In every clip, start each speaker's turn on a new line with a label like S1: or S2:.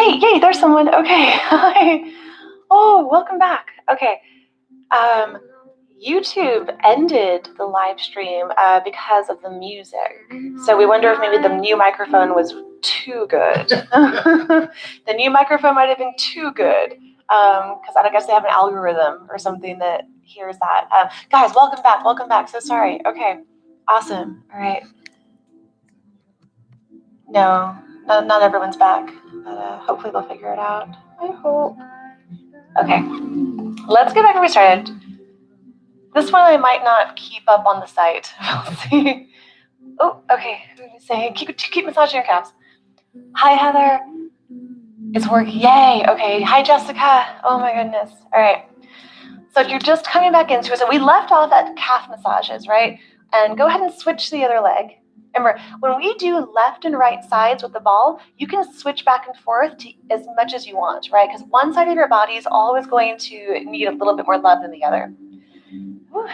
S1: yay, there's someone. Okay. Hi. Oh, welcome back. Okay. YouTube ended the live stream because of the music. So we wonder if maybe the new microphone was too good. The new microphone might have been too good because I guess they have an algorithm or something that hears that. Guys, welcome back. So sorry. Okay. Awesome. All right. No, not everyone's back, but hopefully they'll figure it out. I hope. Okay, let's get back where we started. This one I might not keep up on the site. We'll see. Oh, okay. Saying keep massaging your calves. Hi, Heather. It's working. Yay. Okay. Hi, Jessica. Oh my goodness. All right. So if you're just coming back into it, so we left off at calf massages, right? And go ahead and switch to the other leg. Remember, when we do left and right sides with the ball, you can switch back and forth to as much as you want, right? Because one side of your body is always going to need a little bit more love than the other.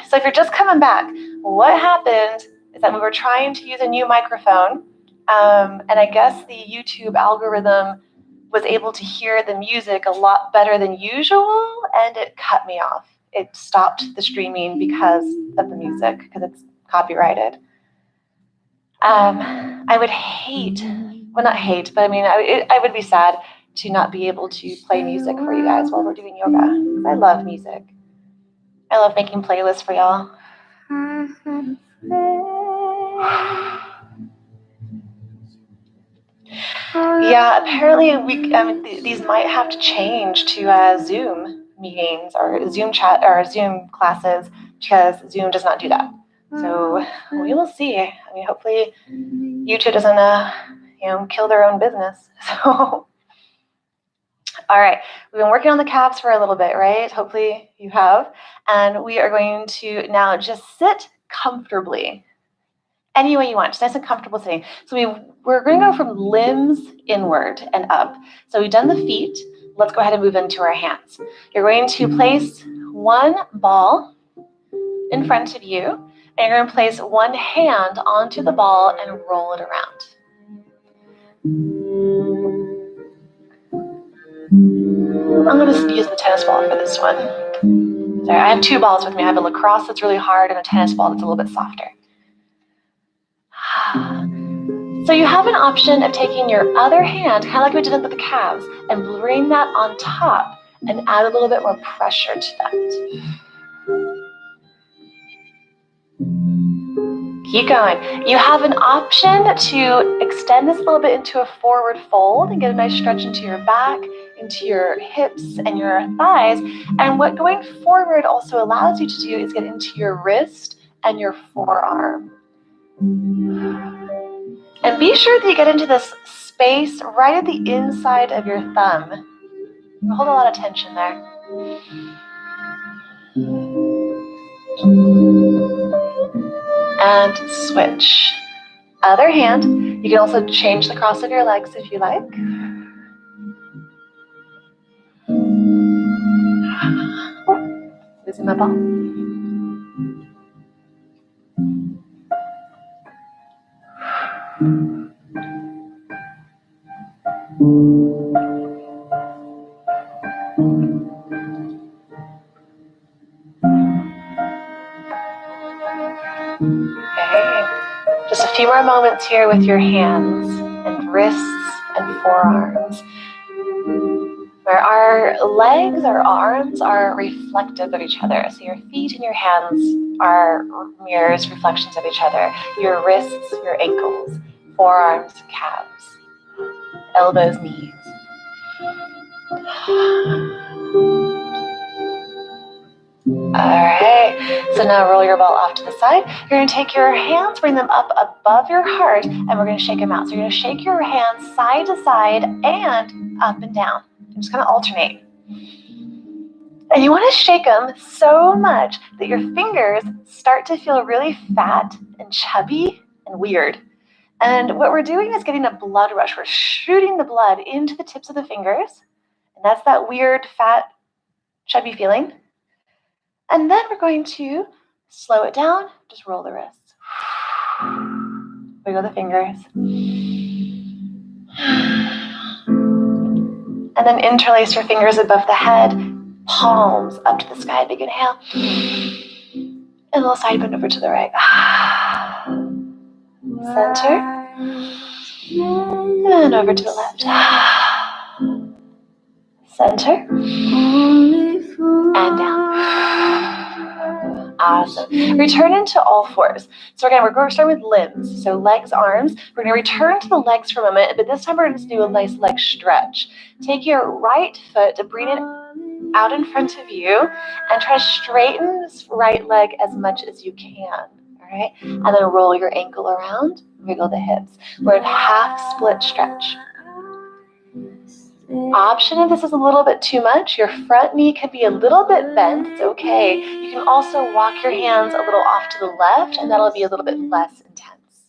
S1: So if you're just coming back, what happened is that we were trying to use a new microphone, and I guess the YouTube algorithm was able to hear the music a lot better than usual, and it cut me off. It stopped the streaming because of the music, because it's copyrighted. I would hate, well, not hate, but I mean, I would be sad to not be able to play music for you guys while we're doing yoga. I love music. I love making playlists for y'all. Yeah, apparently these might have to change to Zoom meetings or Zoom chat or Zoom classes because Zoom does not do that. So we will see. I mean, hopefully YouTube doesn't, kill their own business. So, all right, we've been working on the calves for a little bit, right? Hopefully you have. And we are going to now just sit comfortably. Any way you want, just nice and comfortable sitting. So we're going to go from limbs inward and up. So we've done the feet. Let's go ahead and move into our hands. You're going to place one ball in front of you, and you're going to place one hand onto the ball and roll it around. I'm going to use the tennis ball for this one. Sorry, I have two balls with me. I have a lacrosse that's really hard and a tennis ball that's a little bit softer. So you have an option of taking your other hand, kind of like we did with the calves, and bring that on top and add a little bit more pressure to that. Keep going. You have an option to extend this a little bit into a forward fold and get a nice stretch into your back, into your hips and your thighs. And what going forward also allows you to do is get into your wrist and your forearm. And be sure that you get into this space right at the inside of your thumb. Hold a lot of tension there. And switch. Other hand. You can also change the cross of your legs if you like. Losing my ball. Okay. Just a few more moments here with your hands and wrists and forearms. Where our legs, our arms are reflective of each other. So your feet and your hands are mirrors, reflections of each other. Your wrists, your ankles, forearms, calves, elbows, knees. Alright, so now roll your ball off to the side. You're going to take your hands, bring them up above your heart, and we're going to shake them out. So you're going to shake your hands side to side and up and down. And just kind of alternate. And you want to shake them so much that your fingers start to feel really fat and chubby and weird. And what we're doing is getting a blood rush. We're shooting the blood into the tips of the fingers. And that's that weird, fat, chubby feeling. And then we're going to slow it down, just roll the wrists. Wiggle the fingers. And then interlace your fingers above the head, palms up to the sky. Big inhale. And a little side bend over to the right. Center. And over to the left. Center. And down. Awesome. Return into all fours. So again, we're going to start with limbs. So legs, arms. We're going to return to the legs for a moment, but this time we're going to do a nice leg stretch. Take your right foot to bring it out in front of you and try to straighten this right leg as much as you can. All right. And then roll your ankle around, wiggle the hips. We're in half split stretch. Option if this is a little bit too much, your front knee can be a little bit bent. It's okay. You can also walk your hands a little off to the left, and that'll be a little bit less intense.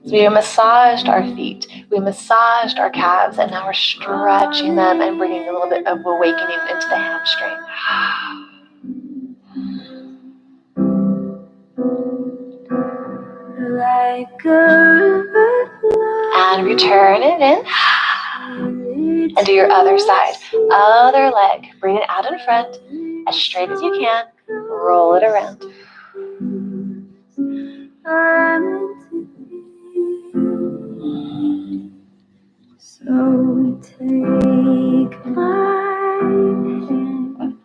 S1: So we massaged our feet, we massaged our calves, and now we're stretching them and bringing a little bit of awakening into the hamstring. Like a and return it in. And do your other side. Other leg. Bring it out in front as straight as you can. Roll it around. So take my hand.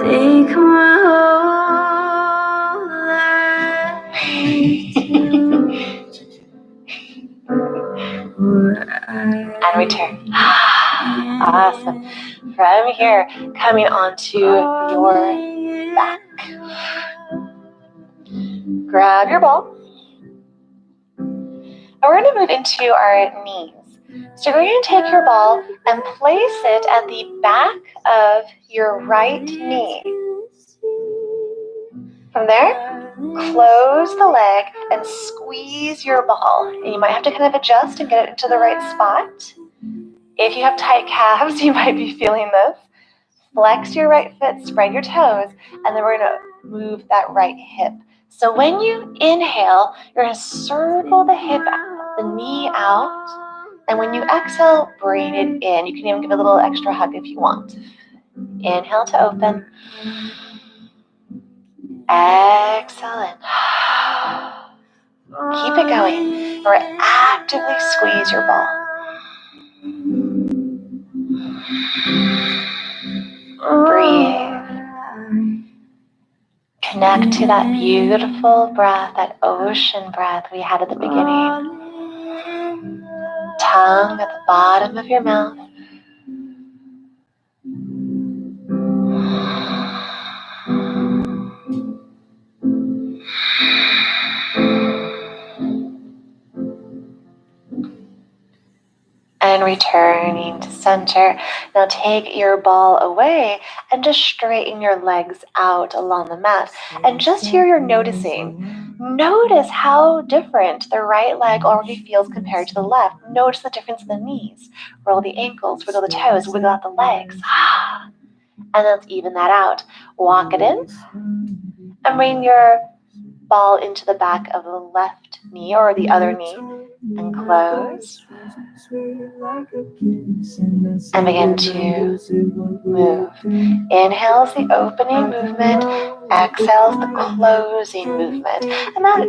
S1: Take my whole life. And return. Awesome. From here, coming onto your back. Grab your ball. And we're going to move into our knees. So we're going to take your ball and place it at the back of your right knee. From there, close the leg and squeeze your ball. And you might have to kind of adjust and get it into the right spot. If you have tight calves, you might be feeling this. Flex your right foot, spread your toes, and then we're going to move that right hip. So when you inhale, you're going to circle the hip out, the knee out. And when you exhale, bring it in. You can even give a little extra hug if you want. Inhale to open. Exhale in. Keep it going. Or actively squeeze your ball. Breathe. Connect to that beautiful breath, that ocean breath we had at the beginning. Tongue at the bottom of your mouth. And returning to center. Now take your ball away and just straighten your legs out along the mat. And just here you're noticing. Notice how different the right leg already feels compared to the left. Notice the difference in the knees. Roll the ankles, wiggle the toes, wiggle out the legs. And let's even that out. Walk it in. And bring your ball into the back of the left knee or the other knee. And close. And begin to move. Inhale is the opening movement. Exhale is the closing movement. And that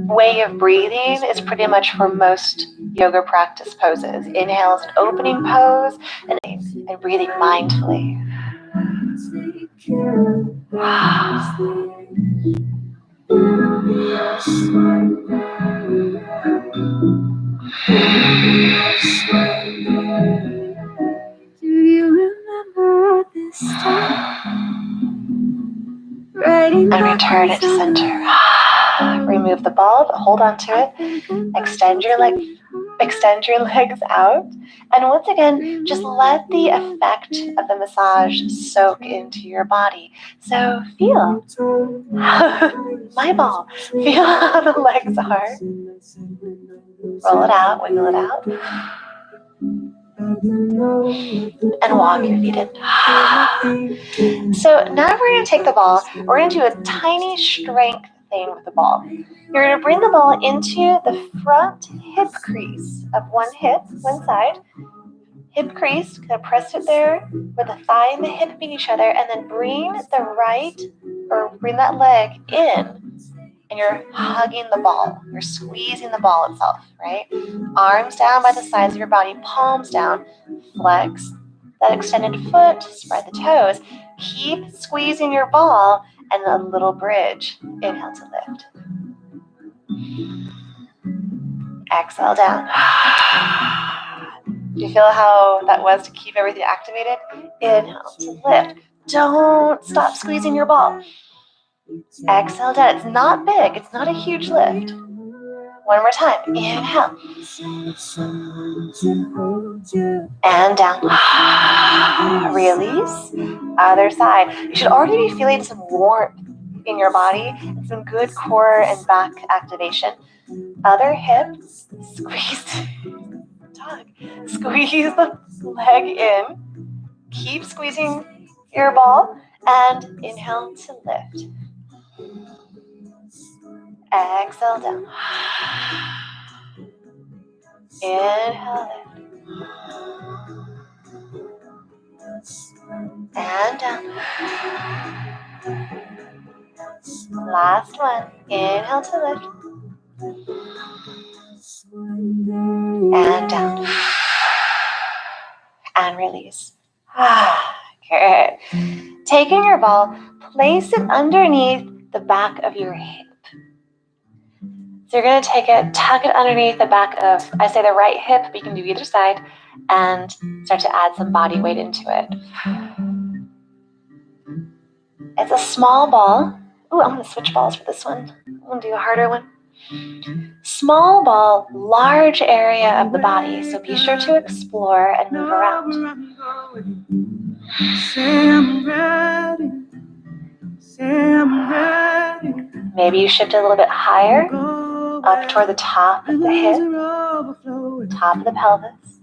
S1: way of breathing is pretty much for most yoga practice poses. Inhale is an opening pose and breathing mindfully. Do you remember this time? And return it to center. Remove the ball, but hold on to it. Extend your legs out. And once again, just let the effect of the massage soak into your body. So feel my ball. Feel how the legs are. Roll it out, wiggle it out. And walk your feet in. So now we're going to take the ball. We're going to do a tiny strength thing with the ball. You're going to bring the ball into the front hip crease of one hip, one side. Hip crease, kind of press it there where the thigh and the hip meet each other, and then bring that leg in, and you're hugging the ball. You're squeezing the ball itself, right? Arms down by the sides of your body, palms down. Flex that extended foot, spread the toes. Keep squeezing your ball, and a little bridge. Inhale to lift. Exhale down. Do you feel how that was to keep everything activated? Inhale to lift. Don't stop squeezing your ball. Exhale down. It's not big. It's not a huge lift. One more time. Inhale. And down. Release. Other side. You should already be feeling some warmth in your body and some good core and back activation. Other hip. Squeeze. Squeeze the leg in. Keep squeezing your ball. And inhale to lift. Exhale down. Inhale, lift. And down. Last one. Inhale to lift. And down. And release. Good. Taking your ball, place it underneath the back of your hip. So you're going to take it, tuck it underneath the back of, I say the right hip, but you can do either side, and start to add some body weight into it. It's a small ball. Ooh, I'm going to switch balls for this one. I'm going to do a harder one. Small ball, large area of the body, so be sure to explore and move around. Maybe you shift it a little bit higher, up toward the top of the hip, top of the pelvis.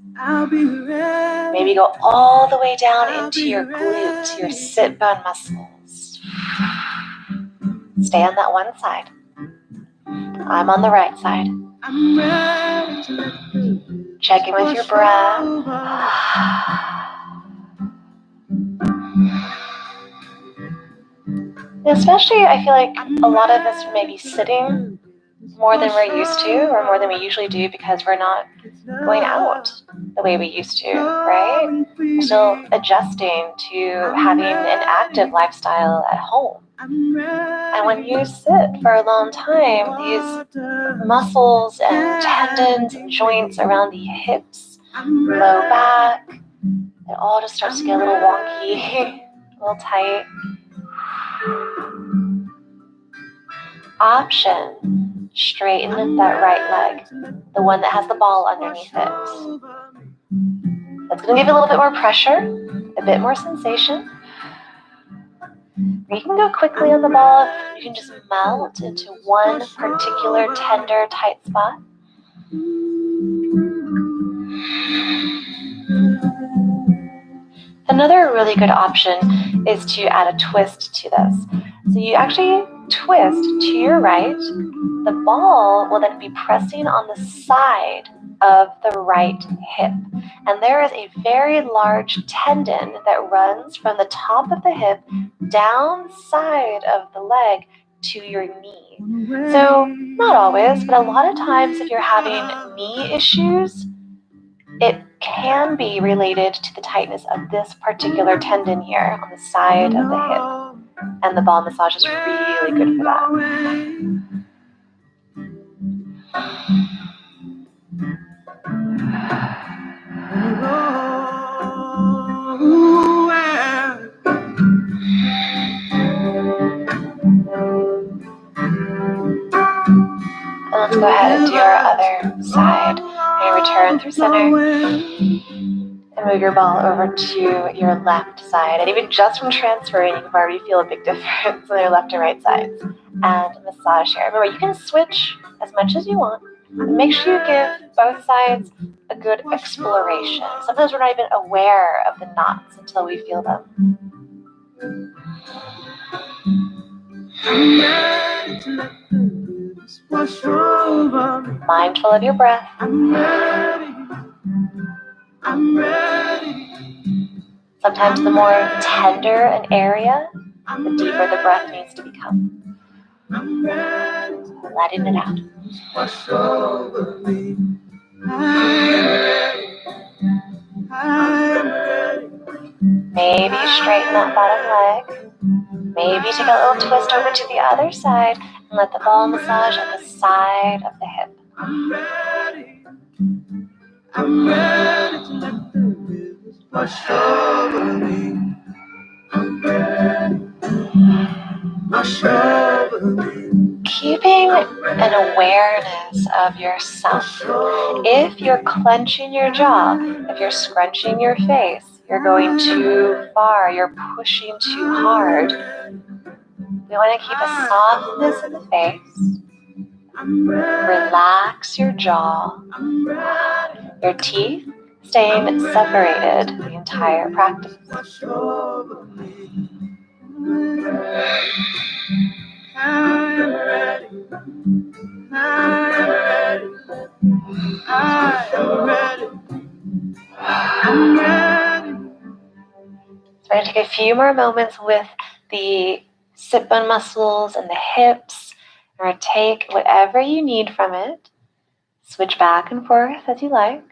S1: Maybe go all the way down into your glutes, your sit bone muscles. Stay on that one side. I'm on the right side. Check in with your breath. Especially, I feel like a lot of us may be sitting more than we're used to, or more than we usually do, because we're not going out the way we used to, right? We're still adjusting to having an active lifestyle at home. And when you sit for a long time, these muscles and tendons and joints around the hips, low back, it all just starts to get a little wonky, a little tight. Option, straighten that right leg, the one that has the ball underneath it. That's going to give you a little bit more pressure, a bit more sensation. You can go quickly on the ball. You can just melt into one particular tender, tight spot. Another really good option is to add a twist to this. So you actually twist to your right. The ball will then be pressing on the side of the right hip. And there is a very large tendon that runs from the top of the hip down side of the leg to your knee. So not always, but a lot of times if you're having knee issues, it can be related to the tightness of this particular tendon here on the side of the hip. And the ball massage is really good for that. And let's go ahead and do our other side. And return through center. And move your ball over to your left side. And even just from transferring, you can already feel a big difference on your left and right sides. And massage here. Remember, you can switch as much as you want. Make sure you give both sides a good exploration. Sometimes we're not even aware of the knots until we feel them.
S2: I'm ready to let the rivers wash over me.
S1: Mindful of your breath.
S2: I'm ready. I'm ready.
S1: Sometimes the more tender an area, the deeper the breath needs to become.
S2: I'm ready.
S1: Letting it out.
S2: Wash over me. I'm ready. I'm ready.
S1: Maybe straighten that bottom leg. Maybe take a little twist over to the other side and let the ball massage at the side of the hip.
S2: I'm ready. I'm ready to let the rivers wash over me. I'm ready. Wash over me.
S1: Keeping an awareness of yourself. If you're clenching your jaw, if you're scrunching your face, you're going too far, you're pushing too hard. We want to keep a softness in the face. Relax your jaw. Your teeth staying separated the entire practice.
S2: I'm ready. I'm ready. I'm ready. I'm ready.
S1: So we're going to take a few more moments with the sit bone muscles and the hips. We're going to take whatever you need from it. Switch back and forth as you like.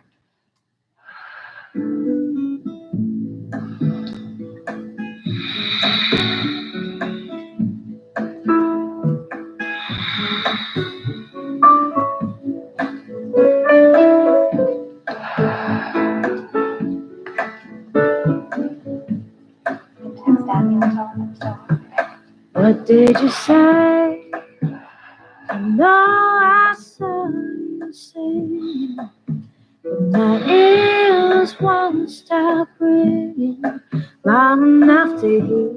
S2: What did you say? I know I saw you say my ears won't stop ringing long enough to hear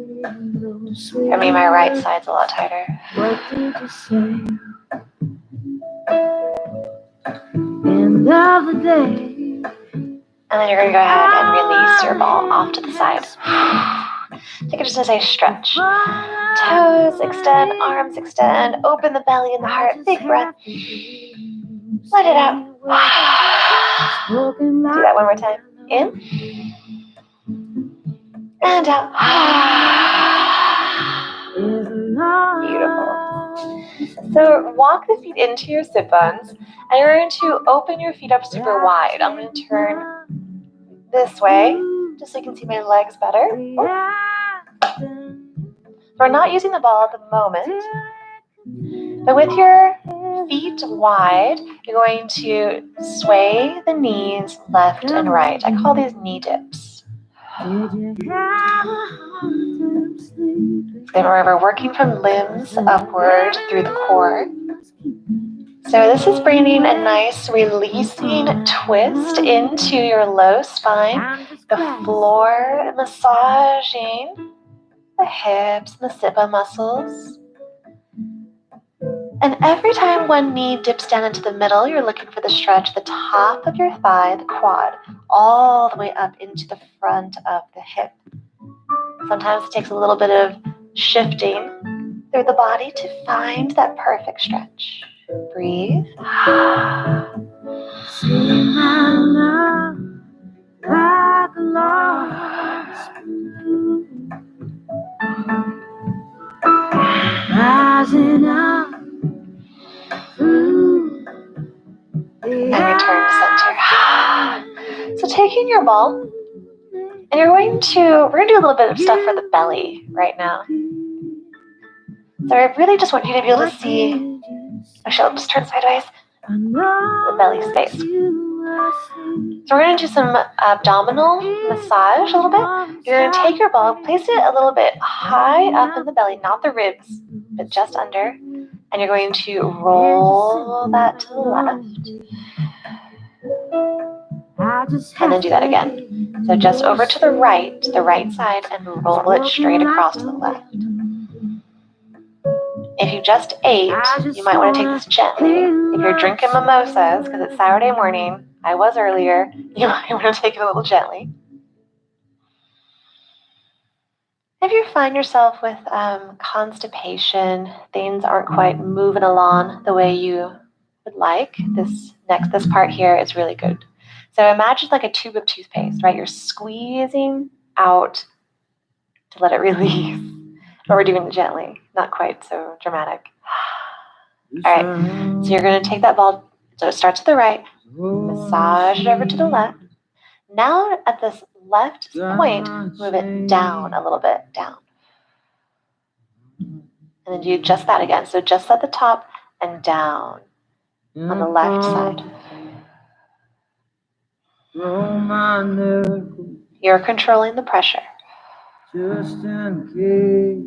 S2: those sweet.
S1: For me, my right side's a lot tighter.
S2: What did you say? End of the day.
S1: And then you're going to go ahead and release your ball off to the side. Take it just as a stretch. Toes extend, arms extend, open the belly and the heart. Big breath. Let it out. Do that one more time. In. And out. Beautiful. So walk the feet into your sit bones. And you're going to open your feet up super wide. I'm going to turn this way, just so you can see my legs better. We're not using the ball at the moment, but with your feet wide, you're going to sway the knees left and right. I call these knee dips. Then we're working from limbs upward through the core. So this is bringing a nice releasing twist into your low spine, the floor, massaging the hips and the sit bone muscles. And every time one knee dips down into the middle, you're looking for the stretch, the top of your thigh, the quad, all the way up into the front of the hip. Sometimes it takes a little bit of shifting through the body to find that perfect stretch. Breathe.
S2: See my love like a lost moon, rising up through
S1: And return to center. So taking your ball, and we're going to do a little bit of stuff for the belly right now. So I really just want you to be able to see, actually I'll just turn sideways, the belly space. So we're going to do some abdominal massage a little bit. You're going to take your ball, place it a little bit high up in the belly, not the ribs, but just under. And you're going to roll that to the left. And then do that again. So just over to the right side, and roll it straight across to the left. If you just ate, you might want to take this gently. If you're drinking mimosas, because it's Saturday morning, I was earlier, you might want to take it a little gently. If you find yourself with constipation, things aren't quite moving along the way you would like, this part here is really good. So imagine like a tube of toothpaste, right? You're squeezing out to let it release. But we're doing it gently, not quite so dramatic. All right, so you're going to take that ball, so it starts to the right, massage it over to the left. Now at this left point, move it down a little bit, down. And then do just that again. So just at the top and down on the left side. You're controlling the pressure.
S2: Just in case.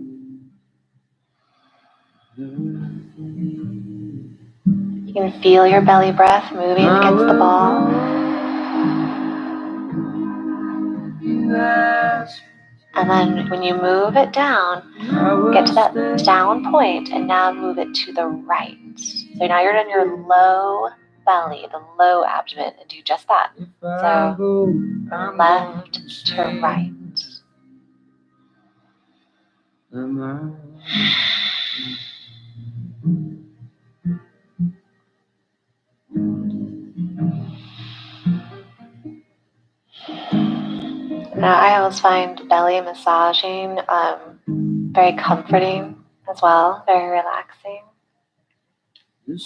S1: You can feel your belly breath moving against the ball. And then when you move it down, get to that down point and now move it to the right. So now you're in your low belly, the low abdomen, and do just that. So left to right. Now, I always find belly massaging very comforting as well, very relaxing. And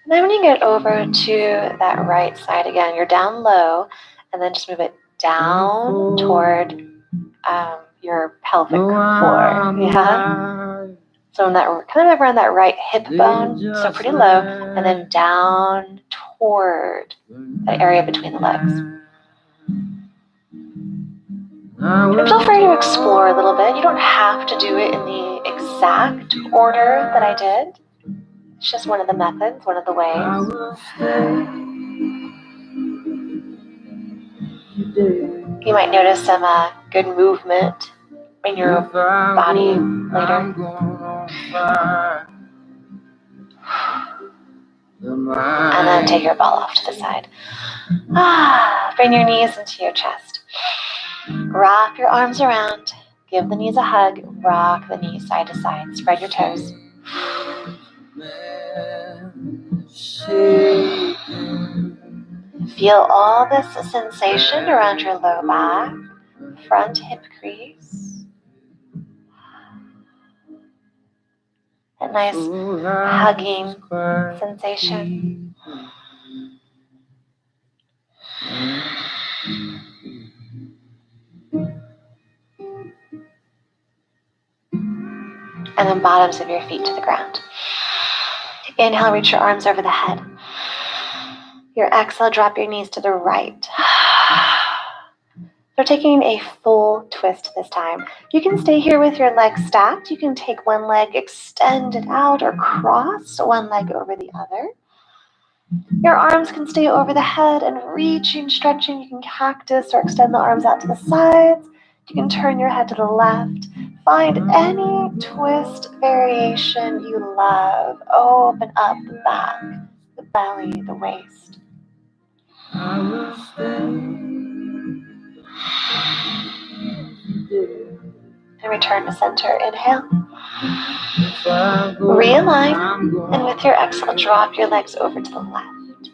S1: then when you get over to that right side again, you're down low, and then just move it down toward your pelvic floor. Yeah. So in that kind of around that right hip bone, so pretty low, and then down toward that area between the legs. And feel free to explore a little bit. You don't have to do it in the exact order that I did. It's just one of the methods, one of the ways. You might notice some good movement in your body later. And then take your ball off to the side. Bring your knees into your chest. Wrap your arms around. Give the knees a hug. Rock the knees side to side. Spread your toes. Feel all this sensation around your low back, front hip crease. That nice hugging sensation. And then bottoms of your feet to the ground. Inhale, reach your arms over the head. Your exhale, drop your knees to the right. So taking a full twist this time. You can stay here with your legs stacked. You can take one leg extended out or cross one leg over the other. Your arms can stay over the head and reaching, stretching. You can cactus or extend the arms out to the sides. You can turn your head to the left. Find any twist variation you love. Open up the back, the belly, the waist. And return to center. Inhale. Realign. And with your exhale, drop your legs over to the left.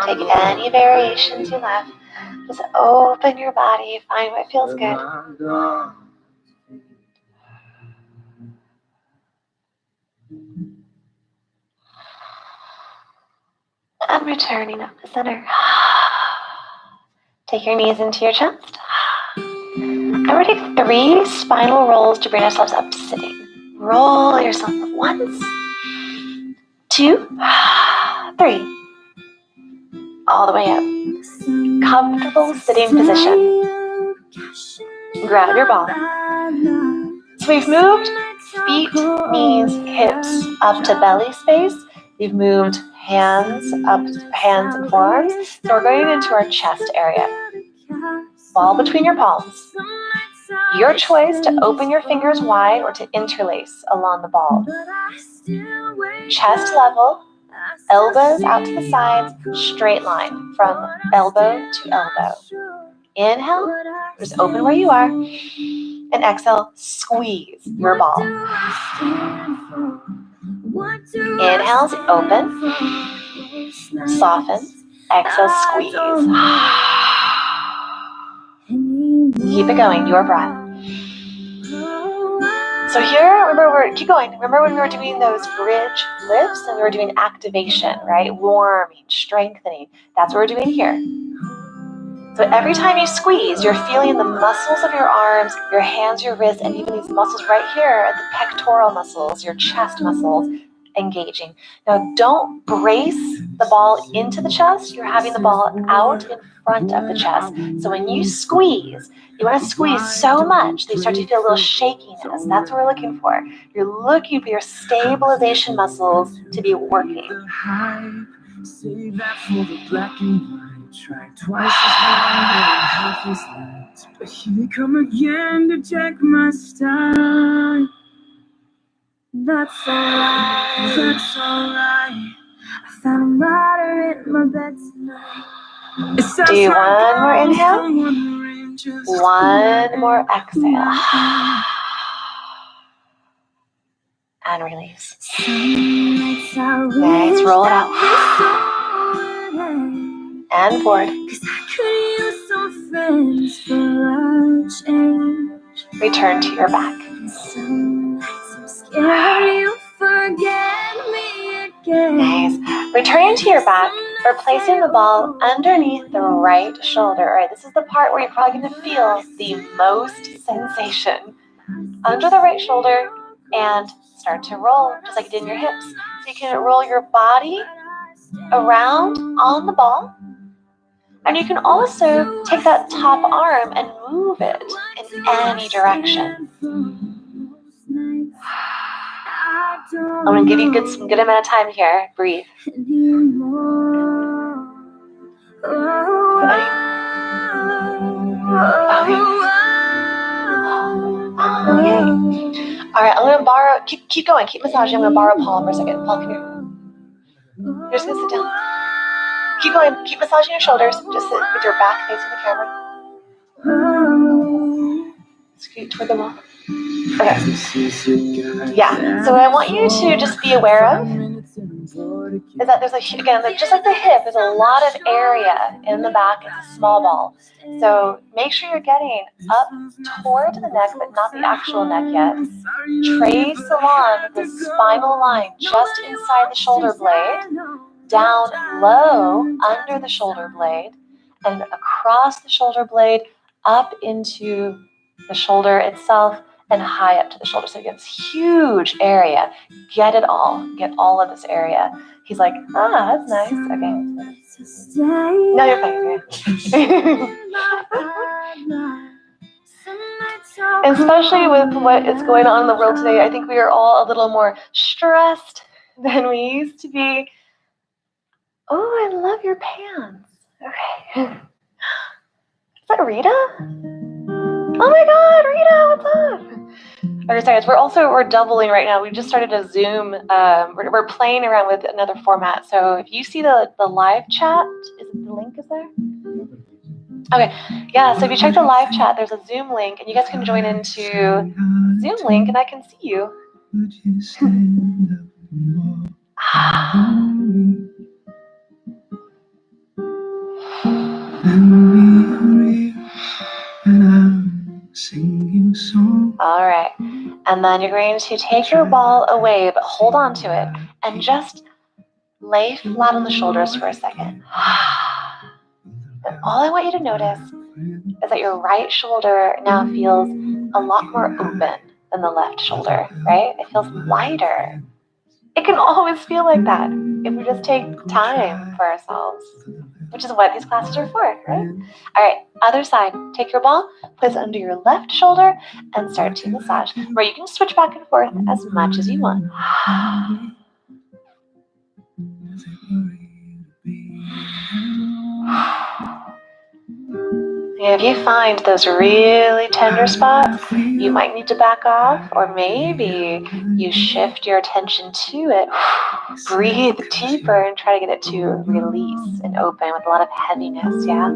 S1: Take any variations you love. Just open your body. Find what feels good. And returning up to center. Take your knees into your chest. And we're going to take 3 spinal rolls to bring ourselves up to sitting. Roll yourself up once, 2, 3. All the way up. Comfortable sitting position. Grab your ball. So we've moved feet, knees, hips up to belly space. We've moved hands up, hands and forearms. So we're going into our chest area. Ball between your palms. Your choice to open your fingers wide or to interlace along the ball. Chest level, elbows out to the sides, straight line from elbow to elbow. Inhale, just open where you are. And exhale, squeeze your ball. Inhale, open. Soften. Exhale, squeeze. Keep it going, your breath. So here, remember, keep going. Remember when we were doing those bridge lifts and we were doing activation, right? Warming, strengthening. That's what we're doing here. So every time you squeeze, you're feeling the muscles of your arms, your hands, your wrists, and even these muscles right here, the pectoral muscles, your chest muscles, engaging. Now, don't brace the ball into the chest. You're having the ball out in front of the chest. So when you squeeze, you want to squeeze so much that you start to feel a little shakiness. That's what we're looking for. You're looking for your stabilization muscles to be working.
S2: Save that for the black and white. Try twice as hard and half as light. But here they come again to check my style. That's alright, that's alright. I found a matter in my bed tonight.
S1: Do one more inhale. One more exhale. And release. Nice, roll it out. And forward. Return to your back. Nice. Returning to your back, we're placing the ball underneath the right shoulder. All right, this is the part where you're probably going to feel the most sensation. Under the right shoulder and start to roll, just like you did in your hips. So you can roll your body around on the ball. And you can also take that top arm and move it in any direction. I'm going to give you some good amount of time here. Breathe. Okay. All right, I'm going to borrow, keep going, keep massaging. I'm going to borrow Paul for a second. Paul, come here. You're just going to sit down. Keep going, keep massaging your shoulders. Just sit with your back facing the camera. Scoot toward the wall. Okay. Yeah, so what I want you to just be aware of is that there's again, just like the hip, there's a lot of area in the back. It's a small ball. So make sure you're getting up toward the neck, but not the actual neck yet. Trace along the spinal line just inside the shoulder blade, down low under the shoulder blade, and across the shoulder blade, up into the shoulder itself, and high up to the shoulder. So you get this huge area. Get it all. Get all of this area. He's like, that's nice. Okay. No, you're fine. Especially with what is going on in the world today, I think we are all a little more stressed than we used to be. Oh, I love your pants. Okay. Is that Rita? Oh my God, Rita, what's up? Okay, sorry, we're doubling right now. We just started a Zoom. We're playing around with another format. So if you see the live chat, the link is there? Okay, yeah. So if you check the live chat, there's a Zoom link, and you guys can join into Zoom link, and I can see you. All right, and then you're going to take your ball away, but hold on to it, and just lay flat on the shoulders for a second. And all I want you to notice is that your right shoulder now feels a lot more open than the left shoulder, right? It feels lighter. It can always feel like that if we just take time for ourselves, which is what these classes are for, right? All right, other side. Take your ball, place it under your left shoulder, and start to massage, where you can switch back and forth as much as you want. If you find those really tender spots, you might need to back off, or maybe you shift your attention to it. Breathe deeper and try to get it to release and open with a lot of heaviness, yeah?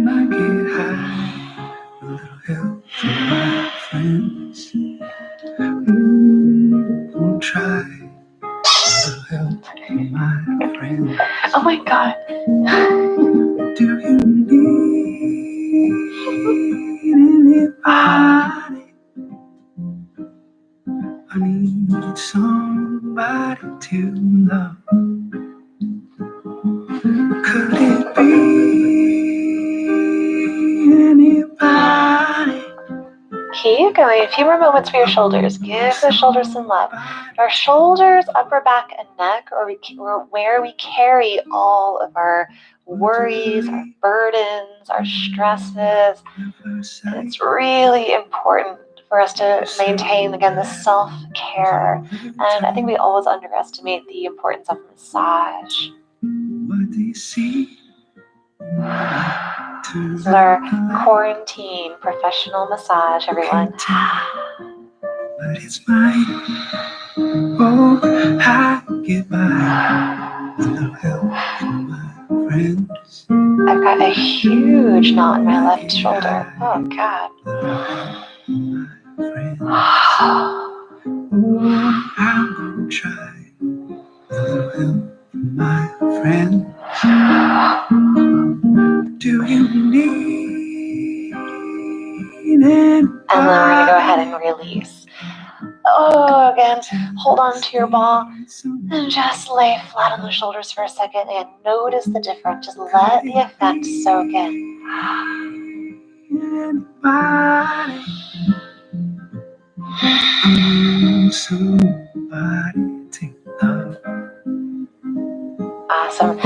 S2: I get high, a little help from my friends. I'll try a little help from my friends.
S1: Oh my God.
S2: Do you need anybody? I need somebody to love. Could it be anybody?
S1: Keep going. A few more moments for your shoulders. Give the shoulders some love. Our shoulders, upper back, and neck are where we carry all of our worries, our burdens, our stresses. And it's really important for us to maintain, again, this self-care. And I think we always underestimate the importance of massage.
S2: What do you see?
S1: This is our quarantine professional massage, everyone.
S2: But it's mine. Oh, I get by with a little help from my friends.
S1: I've got a huge knot in my left shoulder. Oh, God.
S2: Oh, I'm gonna try a little help from my friends. Do you need it?
S1: And then we're going to go ahead and release. Oh, again, hold on to your ball and just lay flat on the shoulders for a second and notice the difference. Just let the effect soak in.
S2: Somebody to love.
S1: Awesome.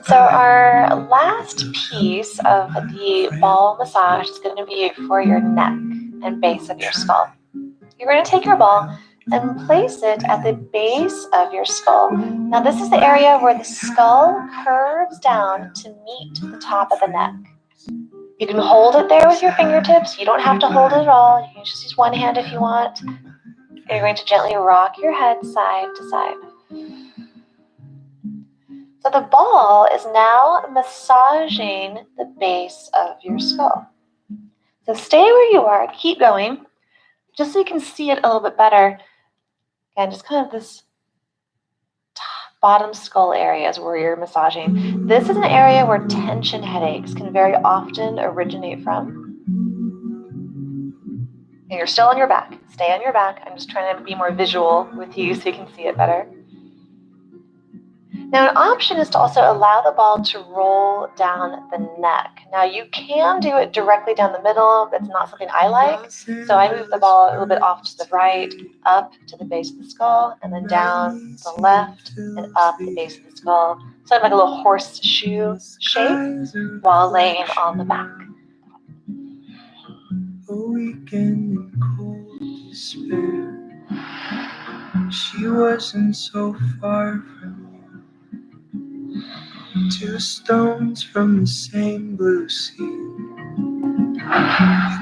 S1: So our last piece of the ball massage is going to be for your neck and base of your skull. You're going to take your ball and place it at the base of your skull. Now this is the area where the skull curves down to meet the top of the neck. You can hold it there with your fingertips. You don't have to hold it at all. You can just use one hand if you want. And you're going to gently rock your head side to side. So the ball is now massaging the base of your skull. So stay where you are, keep going, just so you can see it a little bit better. Again, just kind of this bottom skull area is where you're massaging. This is an area where tension headaches can very often originate from. And you're still on your back. Stay on your back. I'm just trying to be more visual with you so you can see it better. Now, an option is to also allow the ball to roll down the neck. Now, you can do it directly down the middle. That's not something I like. So I move the ball a little bit off to the right, up to the base of the skull, and then down to the left and up the base of the skull. So I'm like a little horseshoe shape while laying on the back.
S2: A weekend in cold despair. She wasn't so far from you. 2 stones from the same blue sea. You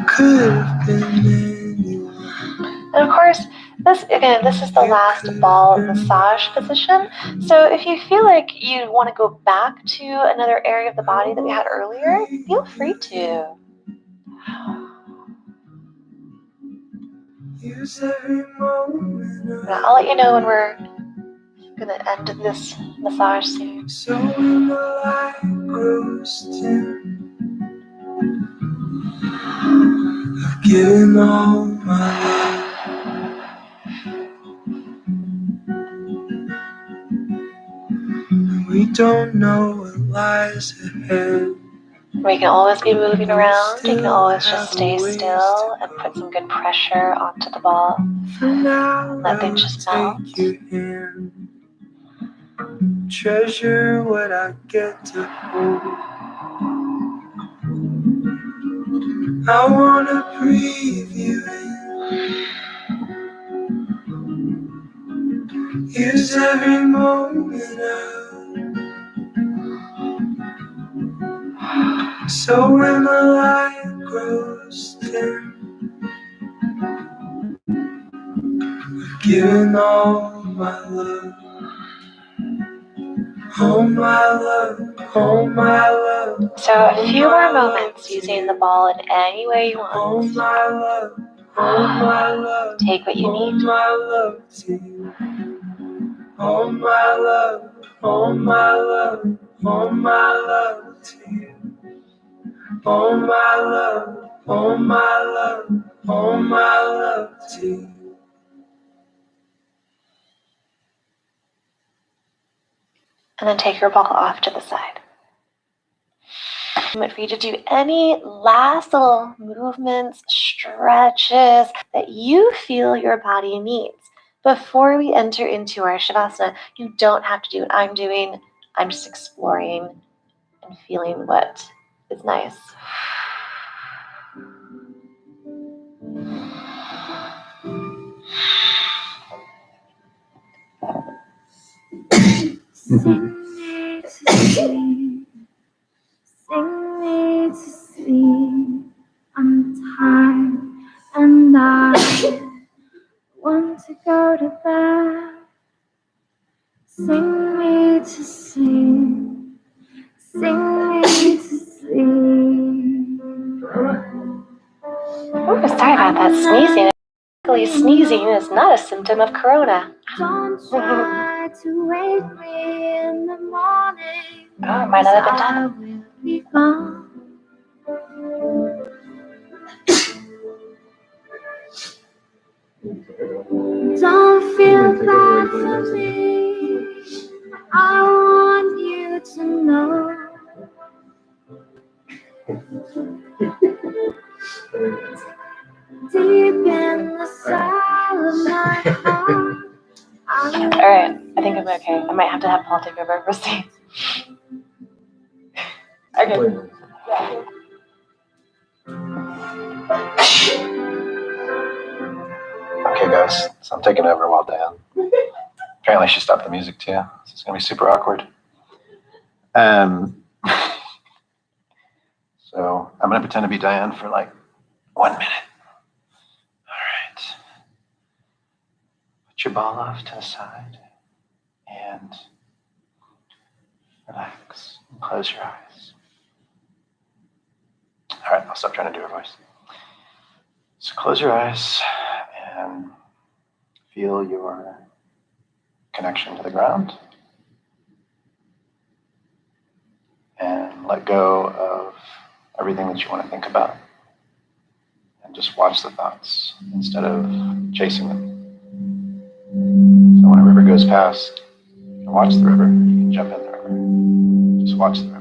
S2: could have been anyone.
S1: And of course, this is the last ball massage position. So if you feel like you want to go back to another area of the body that we had earlier, feel free to. Now, I'll let you know when we're going to end this massage soon.
S2: So when the light grows dim, I've given all my love. We don't know what lies ahead.
S1: We can always be moving around. You can always just stay still and put some good pressure onto the ball.
S2: For now,
S1: Let things just melt.
S2: Treasure what I get to hold. I wanna breathe you in. Use every moment up. So when the light grows dim, giving all my love, all my love, all my love.
S1: So a few more moments using the ball in any way you
S2: All
S1: want.
S2: my love, all my love.
S1: Take what you
S2: All
S1: need.
S2: my love to you. All my love, all my love, all my love to you. All my love, all my love, all my love to you.
S1: And then take your ball off to the side. For you to do any last little movements, stretches that you feel your body needs. Before we enter into our Shavasana, you don't have to do what I'm doing. I'm just exploring and feeling what is nice.
S2: Sing me to sleep, sing me to sleep. I'm tired and I want to go to bed. Sing me to sleep, sing me to sleep.
S1: Oh, sorry about that sneezing. Luckily, sneezing is not a symptom of corona.
S2: Don't try to wake me in the morning.
S1: Oh, it might not have been done.
S2: I will be gone. Don't feel bad for me. I want you to know. Deep in the cell of my heart.
S1: Alright, I think I'm okay. I might have to have Paul take over for Steve. Okay.
S3: Okay, guys, so I'm taking over while Dan. Apparently, she stopped the music too. So it's gonna be super awkward. So I'm gonna pretend to be Diane for like 1 minute. All right. Put your ball off to the side and relax. And close your eyes. All right, I'll stop trying to do her voice. So close your eyes and feel your connection to the ground. And let go of everything that you want to think about. And just watch the thoughts instead of chasing them. So when a river goes past, you can watch the river, you can jump in the river. Just watch the river.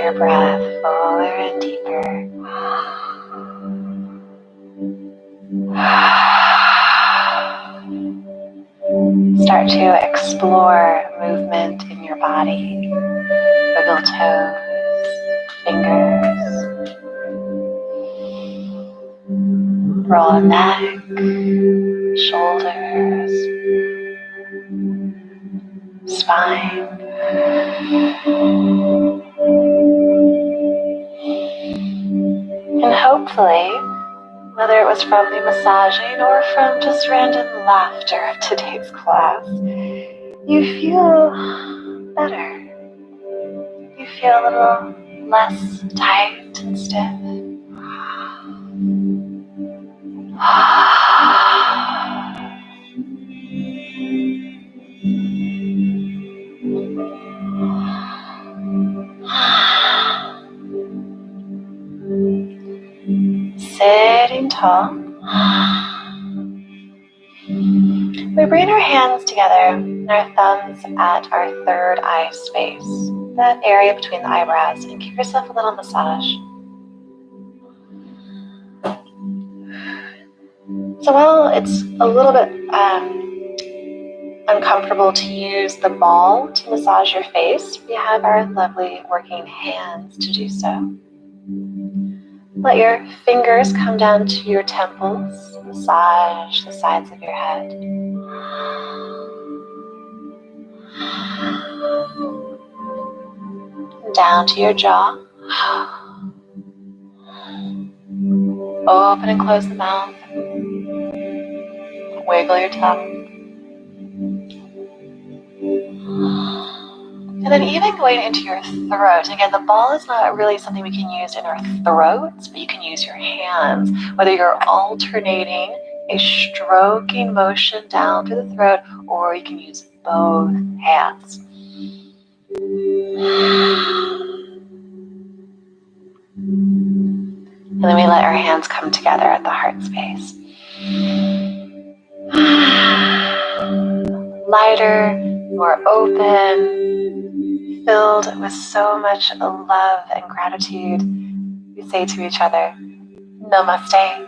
S1: your breath fuller and deeper. Start to explore movement in your body. Wiggle toes, fingers. Roll a neck, shoulders, spine. And hopefully, whether it was from the massaging or from just random laughter of today's class, you feel better. You feel a little less tight and stiff. Sitting tall. We bring our hands together and our thumbs at our third eye space, that area between the eyebrows, and give yourself a little massage. So while it's a little bit uncomfortable to use the ball to massage your face, we have our lovely working hands to do so. Let your fingers come down to your temples, massage the sides of your head. Down to your jaw. Open and close the mouth. Wiggle your tongue. And then even going into your throat. Again, the ball is not really something we can use in our throats, but you can use your hands, whether you're alternating a stroking motion down through the throat, or you can use both hands. And then we let our hands come together at the heart space. Lighter, more open, filled with so much love and gratitude. We say to each other, Namaste.